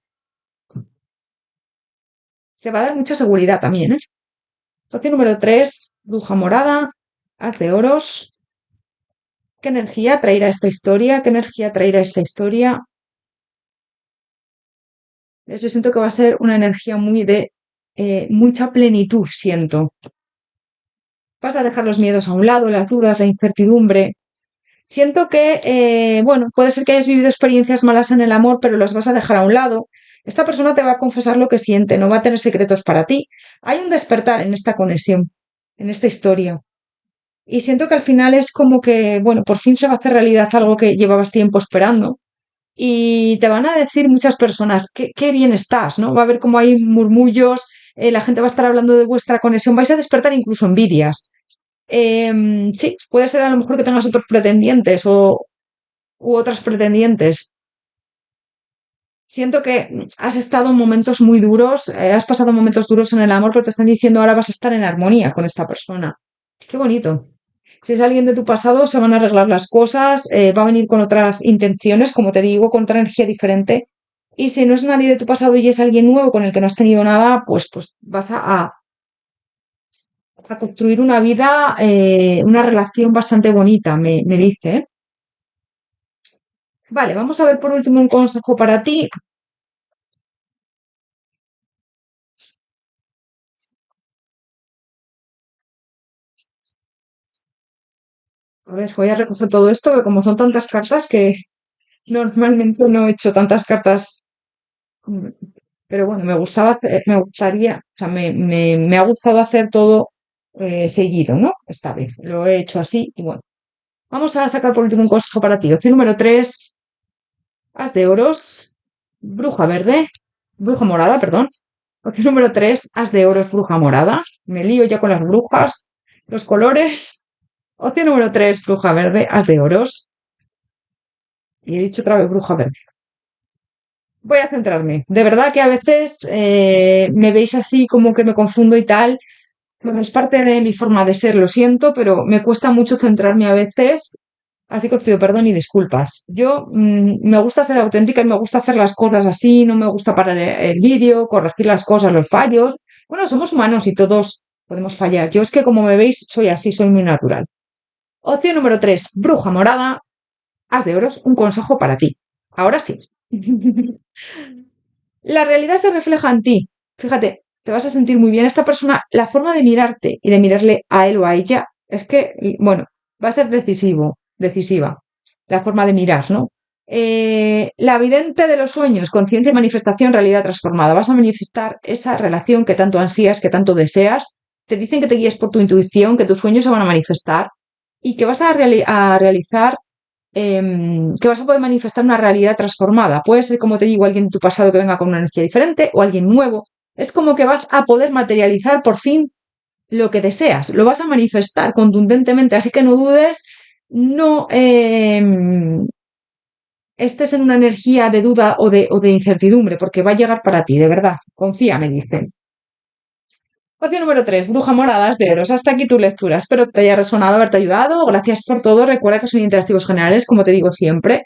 [SPEAKER 1] Te va a dar mucha seguridad también, ¿eh? Opción número 3, bruja morada, haz de oros. ¿Qué energía traerá esta historia? ¿Qué energía traerá esta historia? Yo siento que va a ser una energía muy de mucha plenitud, siento. Vas a dejar los miedos a un lado, las dudas, la incertidumbre. Siento que, bueno, puede ser que hayas vivido experiencias malas en el amor, pero las vas a dejar a un lado. Esta persona te va a confesar lo que siente, no va a tener secretos para ti. Hay un despertar en esta conexión, en esta historia. Y siento que al final es como que, bueno, por fin se va a hacer realidad algo que llevabas tiempo esperando. Y te van a decir muchas personas, qué bien estás, ¿no? Va a haber como hay murmullos, la gente va a estar hablando de vuestra conexión, vais a despertar incluso envidias. Sí, puede ser a lo mejor que tengas otros pretendientes u otras pretendientes. Siento que has estado en momentos muy duros, has pasado momentos duros en el amor, pero te están diciendo ahora vas a estar en armonía con esta persona. Qué bonito. Si es alguien de tu pasado, se van a arreglar las cosas, va a venir con otras intenciones, como te digo, con otra energía diferente. Y si no es nadie de tu pasado y es alguien nuevo con el que no has tenido nada, pues vas a construir una vida, una relación bastante bonita, me dice. ¿Eh? Vale, vamos a ver por último un consejo para ti. A ver, voy a recoger todo esto, que como son tantas cartas que normalmente no he hecho tantas cartas, mm, pero bueno, me gustaría, o sea, me ha gustado hacer todo seguido, ¿no? Esta vez lo he hecho así y bueno. Vamos a sacar por último un consejo para ti. Opción número 3, as de oros, bruja verde, bruja morada, perdón. Opción número 3, as de oros, bruja morada. Me lío ya con las brujas, los colores. Opción número 3, bruja verde, as de oros. Y he dicho otra vez bruja verde. Voy a centrarme. De verdad que a veces me veis así como que me confundo y tal. Bueno, es parte de mi forma de ser, lo siento, pero me cuesta mucho centrarme a veces. Así que os pido perdón y disculpas. Yo me gusta ser auténtica y me gusta hacer las cosas así, no me gusta parar el vídeo, corregir las cosas, los fallos. Bueno, somos humanos y todos podemos fallar. Yo es que como me veis, soy así, soy muy natural. Opción número 3, bruja morada, as de oros, un consejo para ti. Ahora sí. La realidad se refleja en ti. Fíjate, te vas a sentir muy bien. Esta persona, la forma de mirarte y de mirarle a él o a ella, es que, bueno, va a ser decisiva, la forma de mirar, ¿no? La vidente de los sueños, conciencia y manifestación, realidad transformada. Vas a manifestar esa relación que tanto ansías, que tanto deseas. Te dicen que te guíes por tu intuición, que tus sueños se van a manifestar y que vas a realizar que vas a poder manifestar una realidad transformada. Puede ser, como te digo, alguien de tu pasado que venga con una energía diferente o alguien nuevo. Es como que vas a poder materializar por fin lo que deseas. Lo vas a manifestar contundentemente, así que no dudes, no estés en una energía de duda o de incertidumbre, porque va a llegar para ti, de verdad. Confía, me dicen. Opción número 3, bruja moradas de oros. Hasta aquí tu lectura. Espero que te haya resonado, haberte ayudado. Gracias por todo. Recuerda que son interactivos generales, como te digo siempre.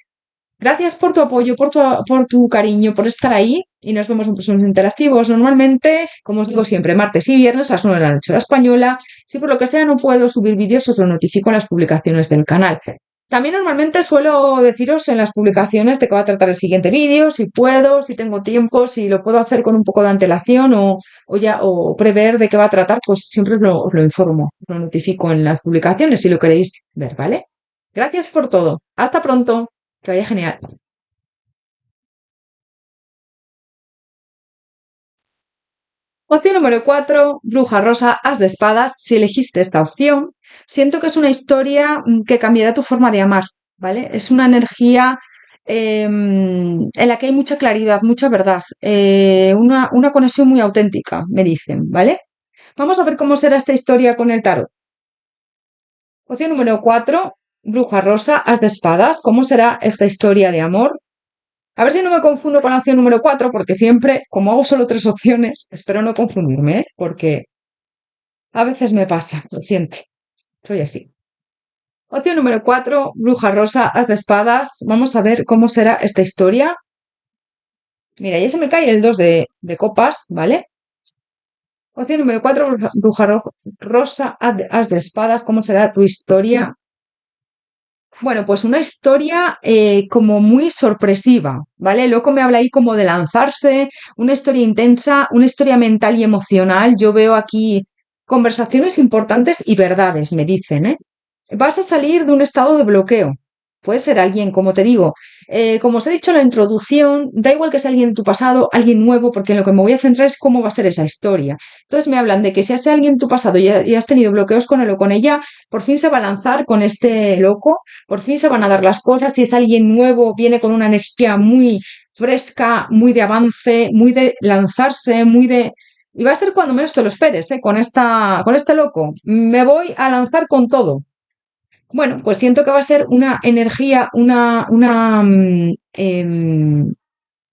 [SPEAKER 1] Gracias por tu apoyo, por tu cariño, por estar ahí y nos vemos en próximos interactivos. Normalmente, como os digo siempre, martes y viernes a las 9 de la noche hora española. Si por lo que sea no puedo subir vídeos, os lo notifico en las publicaciones del canal. También normalmente suelo deciros en las publicaciones de qué va a tratar el siguiente vídeo, si puedo, si tengo tiempo, si lo puedo hacer con un poco de antelación o prever de qué va a tratar, pues siempre os lo informo, os lo notifico en las publicaciones si lo queréis ver, ¿vale? Gracias por todo. Hasta pronto. Que vaya genial. Opción número 4, Bruja Rosa, As de Espadas. Si elegiste esta opción, siento que es una historia que cambiará tu forma de amar, ¿vale? Es una energía en la que hay mucha claridad, mucha verdad, una conexión muy auténtica, me dicen, ¿vale? Vamos a ver cómo será esta historia con el tarot. Opción número 4, Bruja Rosa, As de Espadas. ¿Cómo será esta historia de amor? A ver si no me confundo con la opción número 4, porque siempre, como hago solo tres opciones, espero no confundirme, ¿eh? Porque a veces me pasa, lo siento, soy así. Opción número 4, Bruja Rosa, Haz de Espadas. Vamos a ver cómo será esta historia. Mira, ya se me cae el 2 de copas, ¿vale? Opción número 4, Bruja Rosa, Haz de Espadas. ¿Cómo será tu historia? Bueno, pues una historia como muy sorpresiva, ¿vale? Loco me habla ahí como de lanzarse, una historia intensa, una historia mental y emocional. Yo veo aquí conversaciones importantes y verdades, me dicen, ¿eh? Vas a salir de un estado de bloqueo. Puede ser alguien, como te digo, como os he dicho en la introducción, da igual que sea alguien de tu pasado, alguien nuevo, porque en lo que me voy a centrar es cómo va a ser esa historia. Entonces me hablan de que si sea alguien de tu pasado y has tenido bloqueos con él o con ella, por fin se va a lanzar con este loco, por fin se van a dar las cosas. Si es alguien nuevo, viene con una energía muy fresca, muy de avance, muy de lanzarse, muy de... Y va a ser cuando menos te lo esperes, ¿eh? Con este loco. Me voy a lanzar con todo. Bueno, pues siento que va a ser una energía, un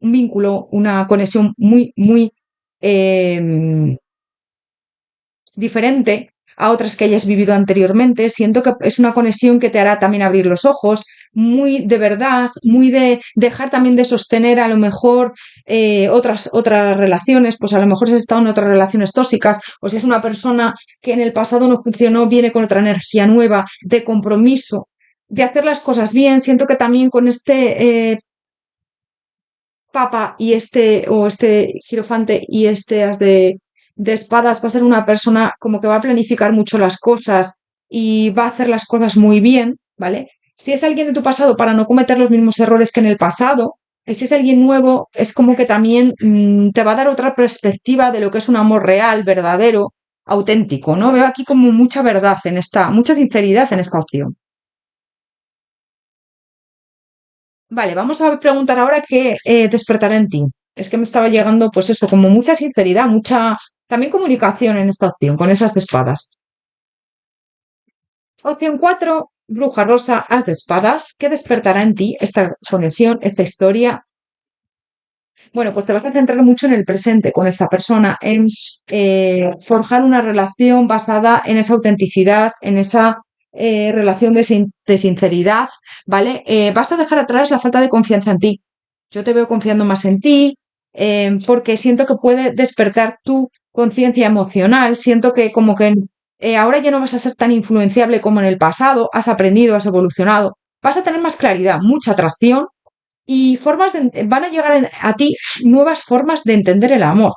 [SPEAKER 1] vínculo, una conexión muy, muy em, diferente a otras que hayas vivido anteriormente. Siento que es una conexión que te hará también abrir los ojos, muy de verdad, muy de dejar también de sostener a lo mejor otras relaciones, pues a lo mejor si has estado en otras relaciones tóxicas o si es una persona que en el pasado no funcionó, viene con otra energía nueva, de compromiso, de hacer las cosas bien. Siento que también con este papa y este Hierofante y este as de espadas va a ser una persona como que va a planificar mucho las cosas y va a hacer las cosas muy bien, ¿vale? Si es alguien de tu pasado para no cometer los mismos errores que en el pasado, y si es alguien nuevo, es como que también te va a dar otra perspectiva de lo que es un amor real, verdadero, auténtico, ¿no? Veo aquí como mucha verdad en esta, mucha sinceridad en esta opción. Vale, vamos a preguntar ahora qué despertará en ti. Es que me estaba llegando, pues eso, como mucha sinceridad, mucha también comunicación en esta opción, con esas de espadas. Opción 4, Bruja Rosa, As de Espadas. ¿Qué despertará en ti esta conexión, esta historia? Bueno, pues te vas a centrar mucho en el presente con esta persona, en forjar una relación basada en esa autenticidad, en esa relación de sinceridad, ¿vale? Vas a dejar atrás la falta de confianza en ti. Yo te veo confiando más en ti, porque siento que puede despertar tu conciencia emocional, siento que como que ahora ya no vas a ser tan influenciable como en el pasado, has aprendido, has evolucionado, vas a tener más claridad, mucha atracción y van a llegar a ti nuevas formas de entender el amor,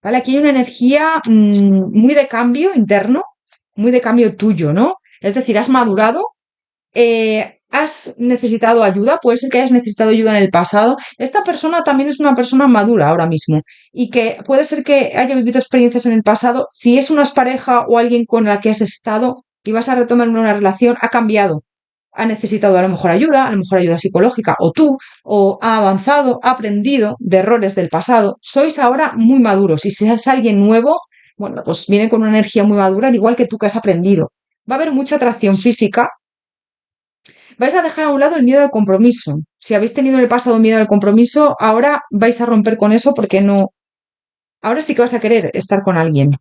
[SPEAKER 1] ¿vale? Aquí hay una energía muy de cambio interno, muy de cambio tuyo, ¿no? Es decir, has madurado, has necesitado ayuda, puede ser que hayas necesitado ayuda en el pasado. Esta persona también es una persona madura ahora mismo y que puede ser que haya vivido experiencias en el pasado. Si es una pareja o alguien con la que has estado y vas a retomar una relación, ha cambiado, ha necesitado a lo mejor ayuda, a lo mejor ayuda psicológica, o tú, o ha avanzado, ha aprendido de errores del pasado. Sois ahora muy maduros y si es alguien nuevo, bueno, pues viene con una energía muy madura, al igual que tú que has aprendido. Va a haber mucha atracción física. Vais a dejar a un lado el miedo al compromiso. Si habéis tenido en el pasado miedo al compromiso, ahora vais a romper con eso porque no. Ahora sí que vas a querer estar con alguien.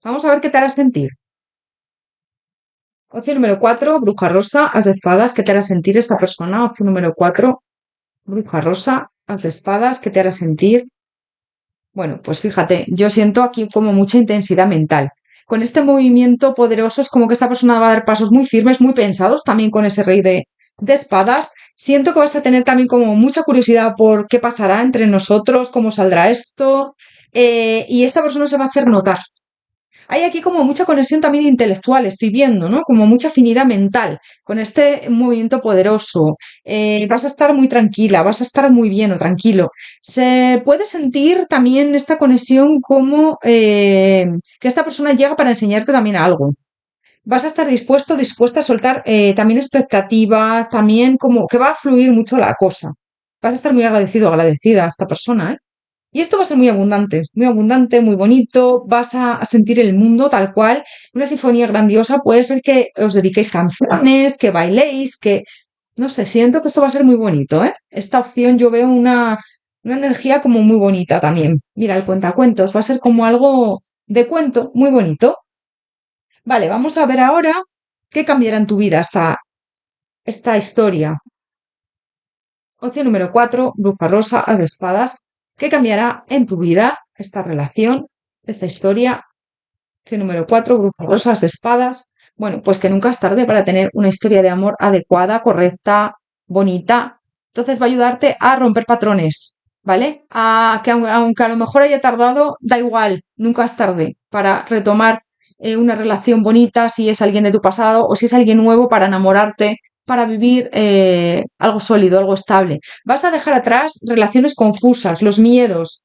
[SPEAKER 1] Vamos a ver qué te hará sentir. Opción número 4, Bruja Rosa, As de Espadas, ¿qué te hará sentir esta persona? Opción número 4, Bruja Rosa, As de Espadas, ¿qué te hará sentir? Bueno, pues fíjate, yo siento aquí como mucha intensidad mental. con este movimiento poderoso es como que esta persona va a dar pasos muy firmes, muy pensados, también con ese rey de espadas. Siento que vas a tener también como mucha curiosidad por qué pasará entre nosotros, cómo saldrá esto, y esta persona se va a hacer notar. Hay aquí como mucha conexión también intelectual, estoy viendo, ¿no? Como mucha afinidad mental con este movimiento poderoso. Vas a estar muy tranquila, vas a estar muy bien o tranquilo. Se puede sentir también esta conexión como que esta persona llega para enseñarte también algo. Vas a estar dispuesta a soltar también expectativas, también como que va a fluir mucho la cosa. Vas a estar muy agradecido, agradecida a esta persona, ¿eh? Y esto va a ser muy abundante, muy bonito. Vas a sentir el mundo tal cual. Una sinfonía grandiosa. Puede ser que os dediquéis canciones, que bailéis, que... No sé, siento que esto va a ser muy bonito, ¿eh? Esta opción yo veo una energía como muy bonita también. Mira, el cuentacuentos va a ser como algo de cuento muy bonito. Vale, vamos a ver ahora qué cambiará en tu vida esta historia. Opción número 4, bruja rosa, as de espadas. ¿Qué cambiará en tu vida esta relación, esta historia? Opción número 4, bruja rosa, as de espadas. Bueno, pues que nunca es tarde para tener una historia de amor adecuada, correcta, bonita. Entonces va a ayudarte a romper patrones, ¿vale? A que aunque a lo mejor haya tardado, da igual, nunca es tarde para retomar una relación bonita si es alguien de tu pasado o si es alguien nuevo para enamorarte, para vivir algo sólido, algo estable. Vas a dejar atrás relaciones confusas, los miedos,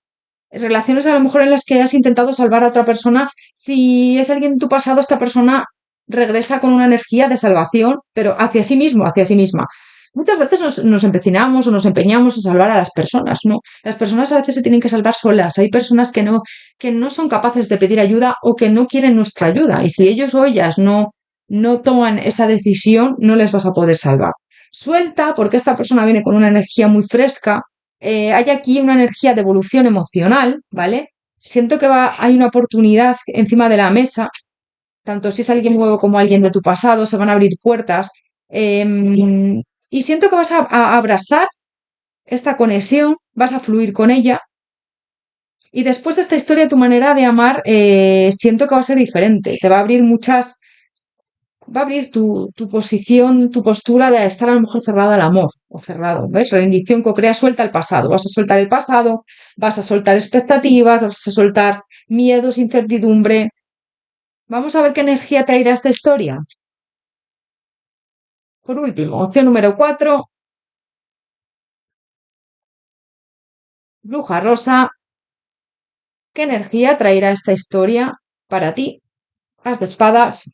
[SPEAKER 1] relaciones a lo mejor en las que has intentado salvar a otra persona. Si es alguien de tu pasado, esta persona regresa con una energía de salvación, pero hacia sí mismo, hacia sí misma. Muchas veces nos empecinamos o nos empeñamos en salvar a las personas, ¿no? Las personas a veces se tienen que salvar solas. Hay personas que no son capaces de pedir ayuda o que no quieren nuestra ayuda. Y si ellos o ellas no toman esa decisión, no les vas a poder salvar. Suelta, porque esta persona viene con una energía muy fresca. Hay aquí una energía de evolución emocional, ¿vale? Siento que hay una oportunidad encima de la mesa, tanto si es alguien nuevo como alguien de tu pasado, se van a abrir puertas. Y siento que vas a abrazar esta conexión, vas a fluir con ella. Y después de esta historia, tu manera de amar, siento que va a ser diferente. Te va a abrir va a abrir tu posición, tu postura de estar a lo mejor cerrada al amor o cerrado, ¿ves? Rendición, co-crea, suelta el pasado. Vas a soltar el pasado, vas a soltar expectativas, vas a soltar miedos, incertidumbre. Vamos a ver qué energía traerá esta historia. Por último, opción número 4, bruja rosa. ¿Qué energía traerá esta historia para ti? As de espadas.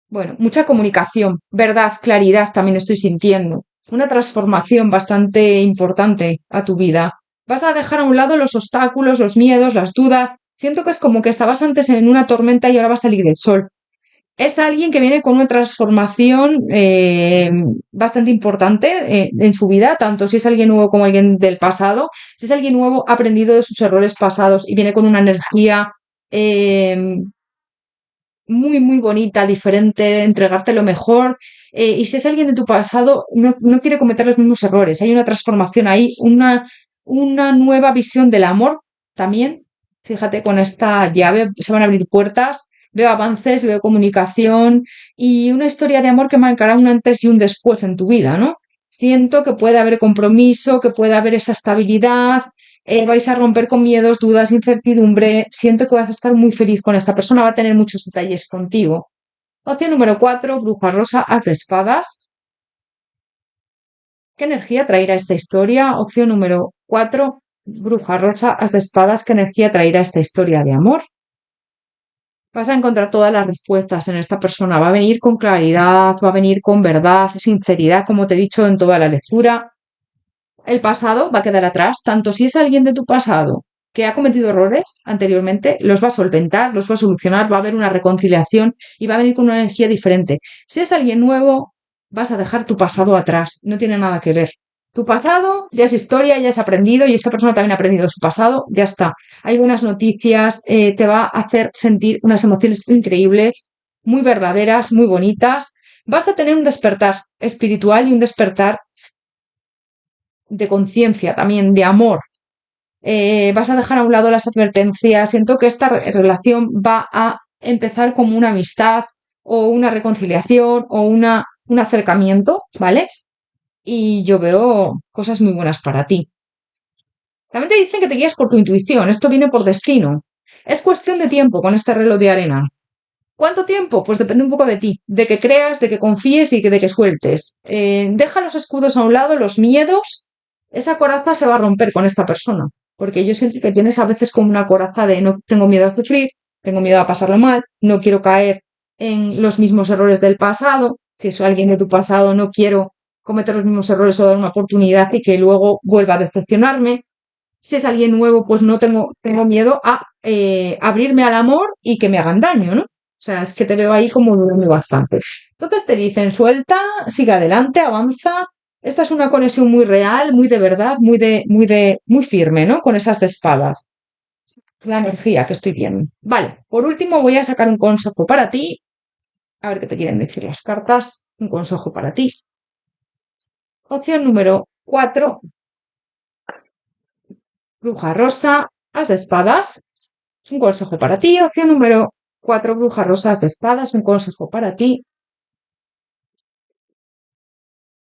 [SPEAKER 1] Bueno, mucha comunicación, verdad, claridad también estoy sintiendo. Una transformación bastante importante a tu vida. Vas a dejar a un lado los obstáculos, los miedos, las dudas. Siento que es como que estabas antes en una tormenta y ahora va a salir el sol. Es alguien que viene con una transformación bastante importante en su vida, tanto si es alguien nuevo como alguien del pasado. Si es alguien nuevo, ha aprendido de sus errores pasados y viene con una energía eh, muy, muy bonita, diferente, entregarte lo mejor. Y si es alguien de tu pasado, no quiere cometer los mismos errores. Hay una transformación ahí, una nueva visión del amor también. Fíjate, con esta llave se van a abrir puertas, veo avances, veo comunicación y una historia de amor que marcará un antes y un después en tu vida, ¿no? Siento que puede haber compromiso, que puede haber esa estabilidad, vais a romper con miedos, dudas, incertidumbre. Siento que vas a estar muy feliz con esta persona, va a tener muchos detalles contigo. Opción número 4, bruja rosa, as de espadas. ¿Qué energía traerá esta historia? Opción número 4, bruja rosa, as de espadas. ¿Qué energía traerá esta historia de amor? Vas a encontrar todas las respuestas en esta persona. Va a venir con claridad, va a venir con verdad, sinceridad, como te he dicho en toda la lectura. El pasado va a quedar atrás, tanto si es alguien de tu pasado que ha cometido errores anteriormente, los va a solventar, los va a solucionar, va a haber una reconciliación y va a venir con una energía diferente. Si es alguien nuevo, vas a dejar tu pasado atrás, no tiene nada que ver. Tu pasado ya es historia, ya has aprendido y esta persona también ha aprendido de su pasado, ya está. Hay buenas noticias, te va a hacer sentir unas emociones increíbles, muy verdaderas, muy bonitas. Vas a tener un despertar espiritual y un despertar de conciencia también, de amor. vas a dejar a un lado las advertencias. Siento que esta relación va a empezar como una amistad o una reconciliación o un acercamiento, ¿vale? Y yo veo cosas muy buenas para ti. También te dicen que te guías por tu intuición, esto viene por destino. Es cuestión de tiempo con este reloj de arena. ¿Cuánto tiempo? Pues depende un poco de ti, de que creas, de que confíes y de que sueltes. Deja los escudos a un lado, los miedos. Esa coraza se va a romper con esta persona, porque yo siento que tienes a veces como una coraza de no tengo miedo a sufrir, tengo miedo a pasarlo mal, no quiero caer en los mismos errores del pasado. Si es alguien de tu pasado, no quiero cometer los mismos errores o dar una oportunidad y que luego vuelva a decepcionarme. Si es alguien nuevo, pues no tengo miedo a abrirme al amor y que me hagan daño, ¿no? O sea, es que te veo ahí como dudando bastante. Entonces te dicen, suelta, sigue adelante, avanza. Esta es una conexión muy real, muy de verdad, muy firme, ¿no? Con esas de espadas. La energía que estoy viendo. Vale, por último voy a sacar un consejo para ti. A ver qué te quieren decir las cartas. Un consejo para ti. Opción número 4, bruja rosa, as de espadas. Un consejo para ti. Opción número 4, bruja rosa, as de espadas. Un consejo para ti.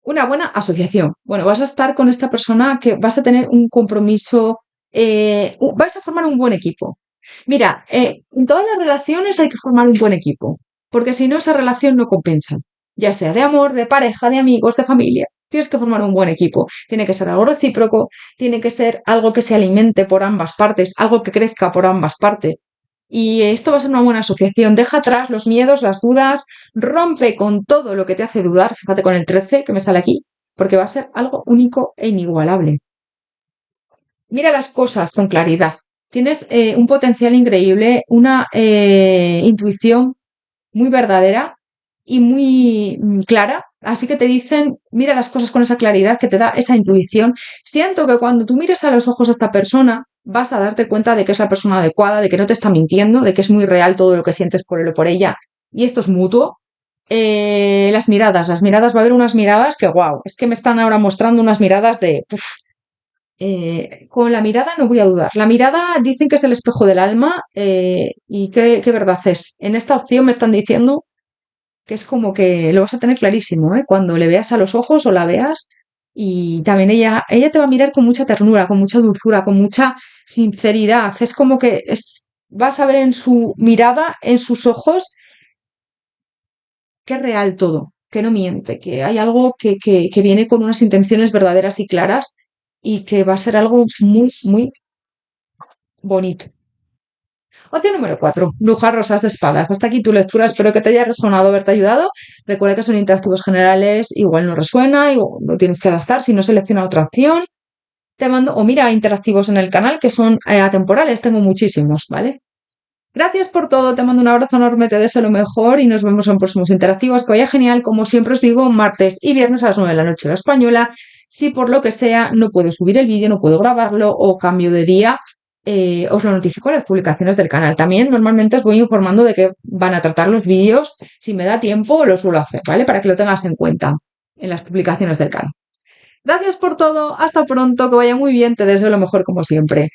[SPEAKER 1] Una buena asociación. Bueno, vas a estar con esta persona que vas a tener un compromiso, vais a formar un buen equipo. Mira, en todas las relaciones hay que formar un buen equipo, porque si no esa relación no compensa, ya sea de amor, de pareja, de amigos, de familia. Tienes que formar un buen equipo. Tiene que ser algo recíproco, tiene que ser algo que se alimente por ambas partes, algo que crezca por ambas partes. Y esto va a ser una buena asociación. Deja atrás los miedos, las dudas, rompe con todo lo que te hace dudar. Fíjate con el 13 que me sale aquí, porque va a ser algo único e inigualable. Mira las cosas con claridad. Tienes un potencial increíble, una intuición muy verdadera y muy clara. Así que te dicen, mira las cosas con esa claridad que te da esa intuición. Siento que cuando tú mires a los ojos a esta persona, vas a darte cuenta de que es la persona adecuada, de que no te está mintiendo, de que es muy real todo lo que sientes por él o por ella. Y esto es mutuo. Las miradas, va a haber unas miradas que, wow, es que me están ahora mostrando unas miradas de, uf, con la mirada no voy a dudar. La mirada dicen que es el espejo del alma y qué verdad es. En esta opción me están diciendo que es como que lo vas a tener clarísimo, ¿eh? Cuando le veas a los ojos o la veas y también ella te va a mirar con mucha ternura, con mucha dulzura, con mucha sinceridad. Es como que vas a ver en su mirada, en sus ojos, que es real todo, que no miente, que hay algo que viene con unas intenciones verdaderas y claras y que va a ser algo muy, muy bonito. Opción número 4, brujas rosas de espadas. Hasta aquí tu lectura, espero que te haya resonado, haberte ayudado. Recuerda que son interactivos generales, igual no resuena, igual lo tienes que adaptar, si no selecciona otra opción. Te mando, o mira, interactivos en el canal que son atemporales, tengo muchísimos, ¿vale? Gracias por todo, te mando un abrazo enorme, te deseo lo mejor y nos vemos en próximos interactivos. Que vaya genial, como siempre os digo, martes y viernes a las 9 de la noche hora española. Si por lo que sea no puedo subir el vídeo, no puedo grabarlo o cambio de día, os lo notifico en las publicaciones del canal. También normalmente os voy informando de que van a tratar los vídeos. Si me da tiempo, lo suelo hacer, ¿vale? Para que lo tengas en cuenta en las publicaciones del canal. Gracias por todo, hasta pronto, que vaya muy bien, te deseo lo mejor como siempre.